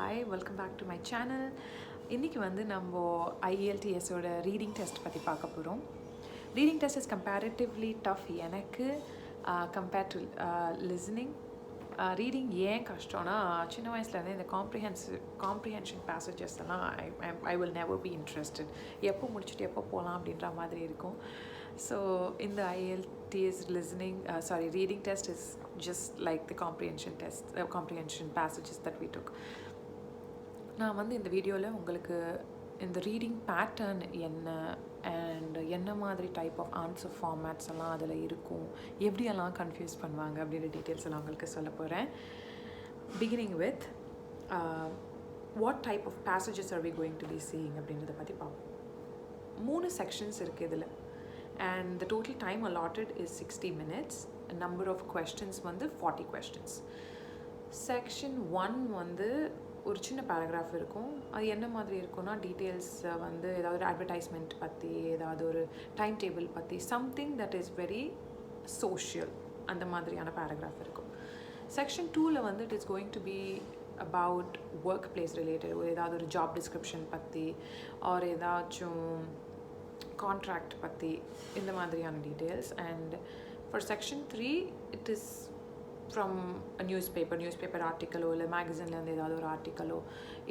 Hi, welcome back to my channel. இன்னைக்கு வந்து நம்ம IELTS ஓட ரீடிங் டெஸ்ட் பற்றி பார்க்க போகிறோம். Reading test is comparatively tough எனக்கு கம்பேர்ட் டு லிசனிங். ரீடிங் ஏன் கஷ்டம்னா சின்ன வயசுலேருந்து இந்த காம்ப்ரிஹென்ஷன் பேசேஜஸ் எல்லாம் I will never be interested. எப்போ முடிச்சுட்டு எப்போ போகலாம் அப்படின்ற மாதிரி இருக்கும். ஸோ இந்த IELTS reading test is just like the comprehension passages that we took. நான் வந்து இந்த வீடியோவில் உங்களுக்கு இந்த ரீடிங் பேட்டர்ன் என்ன அண்ட் என்ன மாதிரி டைப் ஆஃப் ஆன்சர் ஃபார்மேட்ஸ் எல்லாம் அதில் இருக்கும், எப்படியெல்லாம் கன்ஃபியூஸ் பண்ணுவாங்க அப்படின்ற டீட்டெயில்ஸ் எல்லாம் உங்களுக்கு சொல்ல போகிறேன். Beginning with what type of passages are we going to be seeing அப்படின்றத பற்றி பார்ப்போம். 3 செக்ஷன்ஸ் இருக்குது இதில் and the total time allotted is 60 minutes. A number of questions வந்து 40 questions. Section 1 வந்து ஒரு சின்ன பேராகிராஃப் இருக்கும். அது என்ன மாதிரி இருக்கும்னா டீட்டெயில்ஸ் வந்து ஏதாவது அட்வர்டைஸ்மெண்ட் பற்றி, ஏதாவது ஒரு டைம் டேபிள் பற்றி, something that is very social, அந்த மாதிரியான பேராகிராஃப் இருக்கும். செக்ஷன் 2ல் வந்து it is going to be about work place related, ஏதாவது ஒரு ஜாப் டிஸ்கிரிப்ஷன் பற்றி ஆர் ஏதாச்சும் கான்ட்ராக்ட் பற்றி, இந்த மாதிரியான details. And for section 3 it is from a newspaper ஆர்டிக்கலோ இல்லை மேகசின்லேருந்து ஏதாவது ஒரு ஆர்டிக்கலோ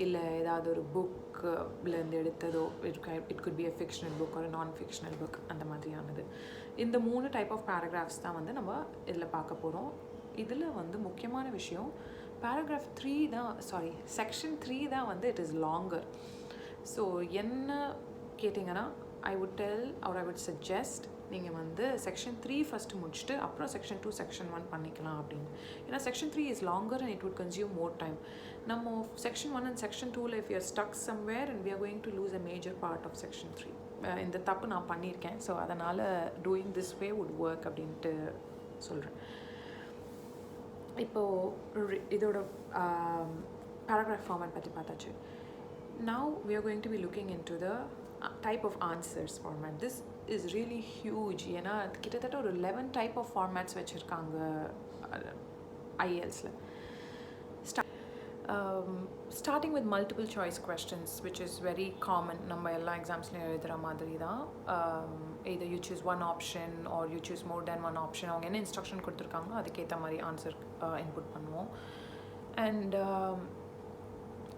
இல்லை ஏதாவது ஒரு புக்லேருந்து எடுத்ததோ, it could be a fictional book ஒரு நான் ஃபிக்ஷனல் புக், அந்த மாதிரியானது. இந்த 3 டைப் ஆஃப் பேராகிராஃப்ஸ் தான் வந்து நம்ம இதில் பார்க்க போகிறோம். இதில் வந்து முக்கியமான விஷயம் செக்ஷன் 3 தான் வந்து இட் இஸ் லாங்கர். ஸோ என்ன கேட்டிங்கன்னா I would tell or I would suggest நீங்கள் வந்து செக்ஷன் 3 ஃபஸ்ட்டு முடிச்சுட்டு அப்புறம் செக்ஷன் 2 செக்ஷன் 1 பண்ணிக்கலாம் அப்படின்னு. ஏன்னா section 3 is longer and it would consume more time. நம்ம செக்ஷன் 1 அண்ட் செக்ஷன் 2ல் if you are stuck somewhere and we are going to lose a major part of section 3. இந்த தப்பு நான் பண்ணியிருக்கேன். ஸோ அதனால் doing this way would work அப்படின்ட்டு சொல்கிறேன். இப்போது இதோட paragraph format பற்றி பார்த்தாச்சு. Now we are going to be looking into the type of answers format. This is really huge. ஏன்னா கிட்டத்தட்ட ஒரு 11 type of formats வச்சுருக்காங்க IELTSல. Starting with multiple choice questions, which is very common. நம்ம எல்லா எக்ஸாம்ஸ்லையும் எழுதுகிற மாதிரி தான். either you choose one option or you choose more than one option. அவங்க என்ன இன்ஸ்ட்ரக்ஷன் கொடுத்துருக்காங்களோ அதுக்கேற்ற மாதிரி ஆன்சர் இன்புட் பண்ணுவோம். அண்ட்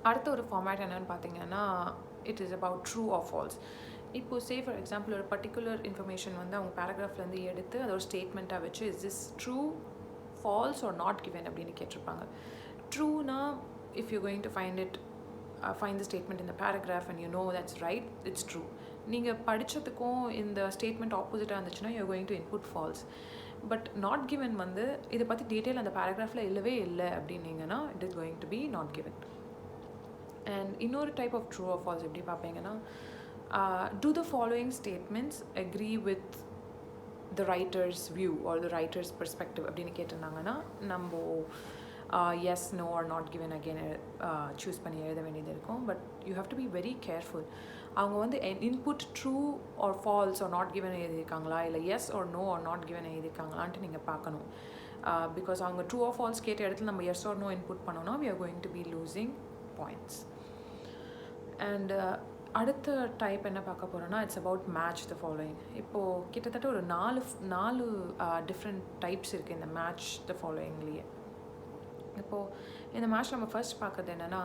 அடுத்த ஒரு ஃபார்மேட் என்னென்னு பார்த்தீங்கன்னா it is about true or false. இப்போ say for example ஒரு பர்டிகுலர் இன்ஃபர்மேஷன் வந்து அவங்க பேராகிராஃப்லேருந்து எடுத்து அதை ஒரு ஸ்டேட்மெண்ட்டாக வச்சு is this true, false or not given அப்படின்னு கேட்டிருப்பாங்க. ட்ரூனா if you're going to find the statement in the paragraph and you know that's right, it's true. நீங்கள் படித்ததுக்கும் இந்த ஸ்டேட்மெண்ட் ஆப்போசிட்டாக இருந்துச்சுன்னா you're going to input false. But not given வந்து இதை பற்றி detail அந்த பேராகிராஃபில் இல்லவே இல்லை அப்படின்னீங்கன்னா it is going to be not given. And இன்னொரு type of true or false எப்படி பார்ப்பீங்கன்னா do the following statements agree with the writer's view or the writer's perspective அப்படின்னு கேட்டிருந்தாங்கன்னா நம்ம yes, no or not given again choose பண்ணி எழுத வேண்டியது இருக்கும். But you have to be very careful. அவங்க வந்து input true or false or not given எழுதியிருக்காங்களா இல்லை yes or no or not given எழுதியிருக்காங்களான்ட்டு நீங்கள் பார்க்கணும். பிகாஸ் அவங்க ட்ரூ ஆர் ஃபால்ஸ் கேட்ட இடத்துல நம்ம எஸ் ஆர் நோ இன்புட் பண்ணோன்னா we are going to be losing points. And அடுத்த டைப் என்ன பார்க்க போகிறோன்னா it's about match the following. இப்போது கிட்டத்தட்ட ஒரு 4 டிஃப்ரெண்ட் டைப்ஸ் இருக்குது இந்த மேட்ச் த ஃபாலோயிங்லேயே. இப்போது இந்த மேட்ச் நம்ம ஃபர்ஸ்ட் பார்க்குறது என்னென்னா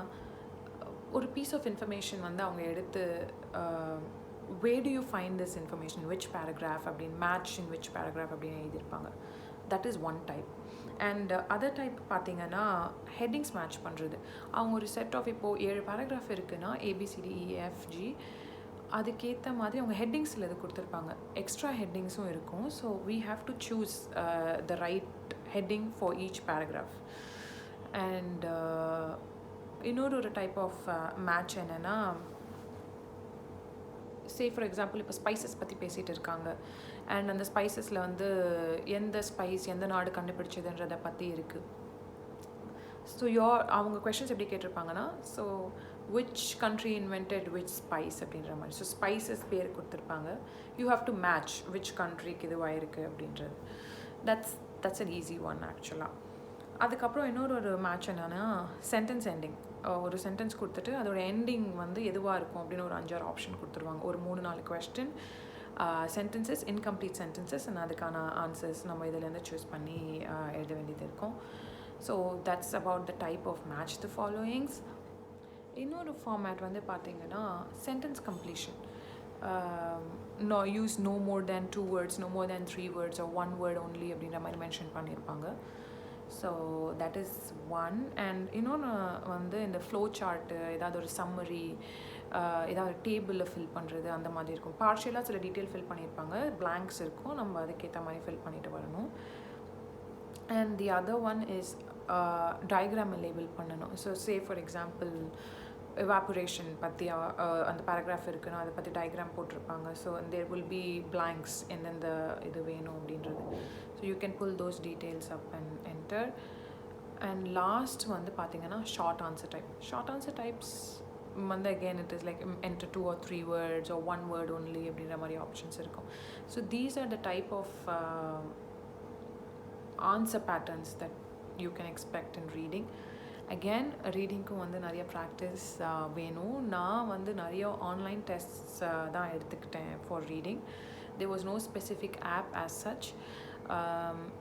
ஒரு பீஸ் ஆஃப் இன்ஃபர்மேஷன் வந்து அவங்க எடுத்து where do you find this information, which paragraph அப்படின்னு match in which paragraph அப்படின்னு எழுதியிருப்பாங்க. that is one type. And other type பார்த்தீங்கன்னா ஹெட்டிங்ஸ் மேட்ச் பண்ணுறது. அவங்க ஒரு செட் ஆஃப் இப்போது 7 பேராகிராஃப் இருக்குன்னா ABCDEFG அதுக்கேற்ற மாதிரி அவங்க ஹெட்டிங்ஸில் இது கொடுத்துருப்பாங்க. எக்ஸ்ட்ரா ஹெட்டிங்ஸும் இருக்கும். So we have to choose the right heading for each paragraph. And இன்னொரு டைப் ஆஃப் மேட்ச் என்னென்னா say for example இப்போ ஸ்பைசஸ் பற்றி பேசிகிட்டு இருக்காங்க அண்ட் அந்த ஸ்பைசஸில் வந்து எந்த ஸ்பைஸ் எந்த நாடு கண்டுபிடிச்சதுன்றதை பற்றி இருக்குது. ஸோ அவங்க கொஷின்ஸ் எப்படி கேட்டிருப்பாங்கன்னா so which country invented which spice அப்படின்ற மாதிரி. ஸோ ஸ்பைசஸ் பேர் கொடுத்துருப்பாங்க. you have to match which countryக்கு இதுவாக இருக்குது அப்படின்றது. that's an easy one actually. அதுக்கப்புறம் இன்னொரு மேட்ச் என்னன்னா சென்டென்ஸ் எண்டிங். ஒரு சென்டென்ஸ் கொடுத்துட்டு அதோட எண்டிங் வந்து எதுவாக இருக்கும் அப்படின்னு ஒரு 5-6 ஆப்ஷன் கொடுத்துருவாங்க. ஒரு 3-4 question, sentences, incomplete sentences, and அதுக்கான ஆன்சர்ஸ் நம்ம இதுலேருந்து சூஸ் பண்ணி எழுத வேண்டியது இருக்கும். So that's about the type of match the followings. இன்னொரு ஃபார்மேட் வந்து பார்த்தீங்கன்னா sentence completion. no use no more than 2 words, no more than 3 words, or 1 word only அப்படின்ற மாதிரி மென்ஷன் பண்ணியிருப்பாங்க. So that is one. And இன்னொன்று வந்து இந்த flow chart, ஏதாவது ஒரு சம்மரி, ஏதாவது டேபிளில் ஃபில் பண்ணுறது அந்த மாதிரி இருக்கும். பார்ஷியலாக சில டீட்டெயில் ஃபில் பண்ணியிருப்பாங்க, பிளாங்க்ஸ் இருக்கும், நம்ம அதுக்கேற்ற மாதிரி ஃபில் பண்ணிட்டு வரணும். And the other one is டயக்ராமை லேபிள் பண்ணணும். So say for example evaporation பற்றி அந்த பேராகிராஃப் இருக்குன்னா அதை பற்றி டயக்ராம் போட்டிருப்பாங்க. So there will be blanks எந்தெந்த இது வேணும் அப்படின்றது. So you can fill those details up and enter. And last வந்து பார்த்தீங்கன்னா short answer type. Short answer types வந்து again it is like enter 2 or 3 words or 1 word only அப்படின்ற மாதிரி options இருக்கும். So these are the type of answer patterns that you can expect in reading. Again, ரீடிங்க்கும் வந்து நிறைய practice வேணும். நான் வந்து நிறைய ஆன்லைன் டெஸ்ட்ஸ் தான் எடுத்துக்கிட்டேன் for reading. there was no specific app as such.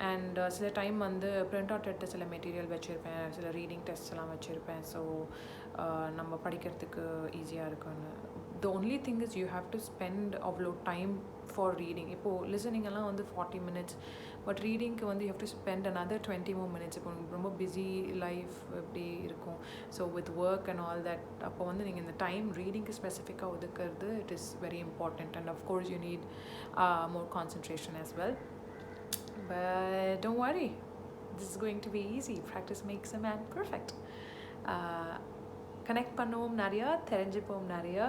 And சில டைம் வந்து பிரிண்ட் அவுட் எடுத்து சில மெட்டீரியல் வச்சுருப்பேன், சில ரீடிங் டெஸ்ட் எல்லாம் வச்சுருப்பேன். ஸோ நம்ம படிக்கிறதுக்கு ஈஸியாக இருக்குன்னு. the only thing is you have to spend அவ்வளோ டைம் ஃபார் ரீடிங். இப்போது லிசனிங் எல்லாம் வந்து 40 minutes, பட் ரீடிங்க்கு வந்து you have to spend another 20 more minutes. இப்போ ரொம்ப பிஸி லைஃப் எப்படி இருக்கும், so with work and all that, அப்போ வந்து நீங்கள் இந்த டைம் ரீடிங்க்கு ஸ்பெசிஃபிக்காக ஒதுக்கிறது it is very important. And of course you need more concentration as well. But don't worry, this is going to be easy. Practice makes a man perfect. Connect பண்ணுவோம் நிறையா, தெரிஞ்சுப்போம் நிறையா.